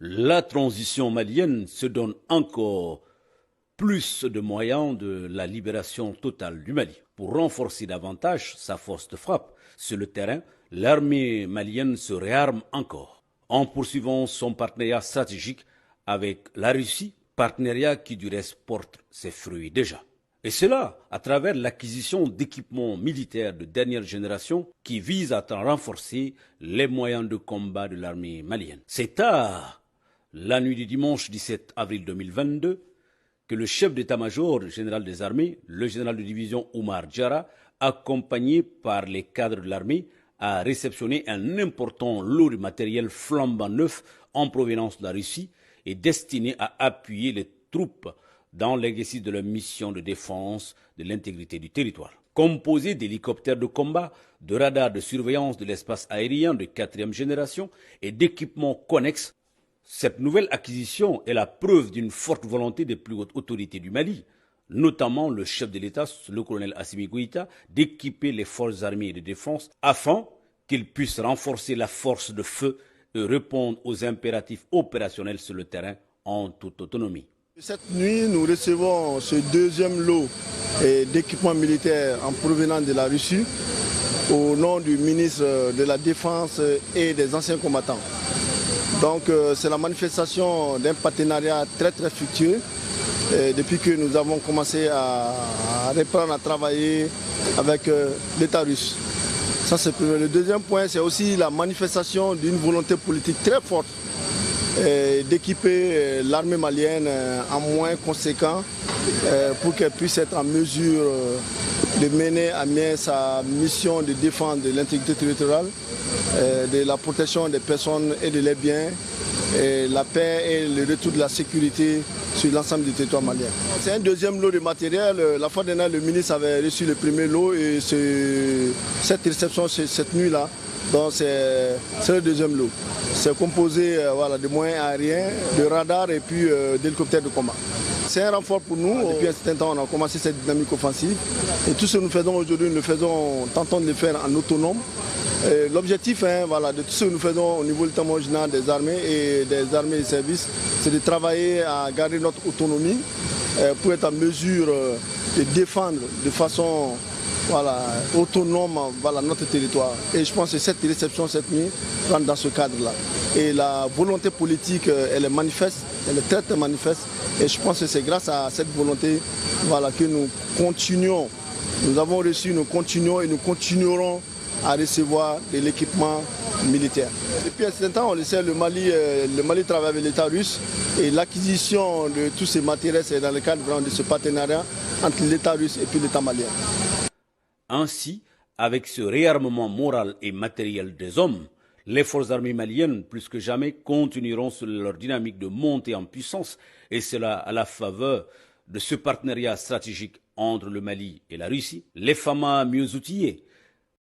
La transition malienne se donne encore plus de moyens de la libération totale du Mali. Pour renforcer davantage sa force de frappe sur le terrain, l'armée malienne se réarme encore en poursuivant son partenariat stratégique avec la Russie, partenariat qui du reste porte ses fruits déjà. Et cela à travers l'acquisition d'équipements militaires de dernière génération qui visent à renforcer les moyens de combat de l'armée malienne. C'est tard, la nuit du dimanche 17 avril 2022, que le chef d'état-major général des armées, le général de division Oumar Diarra, accompagné par les cadres de l'armée, a réceptionné un important lot de matériel flambant neuf en provenance de la Russie et destiné à appuyer les troupes dans l'exercice de leur mission de défense de l'intégrité du territoire. Composé d'hélicoptères de combat, de radars de surveillance de l'espace aérien de 4e génération et d'équipements connexes, cette nouvelle acquisition est la preuve d'une forte volonté des plus hautes autorités du Mali, notamment le chef de l'État, le colonel Assimi Goïta, d'équiper les forces armées et de défense afin qu'ils puissent renforcer la force de feu et répondre aux impératifs opérationnels sur le terrain en toute autonomie. Cette nuit, nous recevons ce deuxième lot d'équipements militaires en provenance de la Russie au nom du ministre de la Défense et des anciens combattants. Donc c'est la manifestation d'un partenariat très fructueux depuis que nous avons commencé à reprendre à travailler avec l'État russe. Ça, c'est le deuxième point, c'est aussi la manifestation d'une volonté politique très forte d'équiper l'armée malienne en moyens conséquents pour qu'elle puisse être en mesure de mener à bien sa mission de défense de l'intégrité territoriale, de la protection des personnes et de leurs biens, et la paix et le retour de la sécurité sur l'ensemble du territoire malien. C'est un deuxième lot de matériel. La fois dernière, le ministre avait reçu le premier lot et cette réception cette nuit-là, donc c'est le deuxième lot. C'est composé de moyens aériens, de radars et puis d'hélicoptères de combat. C'est un renfort pour nous. Depuis un certain temps, on a commencé cette dynamique offensive. Et tout ce que nous faisons aujourd'hui, tentons de le faire en autonome. L'objectif de tout ce que nous faisons au niveau de l'état-major général des armées et des armées et services, c'est de travailler à garder notre autonomie pour être en mesure de défendre de façon autonome notre territoire. Et je pense que cette réception cette nuit rentre dans ce cadre-là. Et la volonté politique, elle est manifeste, elle est très manifeste. Et je pense que c'est grâce à cette volonté que nous continuons. Nous avons reçu, nous continuons et nous continuerons à recevoir de l'équipement militaire. Depuis un certain temps, on le sait, le Mali travaille avec l'État russe et l'acquisition de tous ces matériels, c'est dans le cadre de ce partenariat entre l'État russe et puis l'État malien. Ainsi, avec ce réarmement moral et matériel des hommes, les forces armées maliennes, plus que jamais, continueront sur leur dynamique de montée en puissance, et cela à la faveur de ce partenariat stratégique entre le Mali et la Russie. Les FAMA mieux outillés,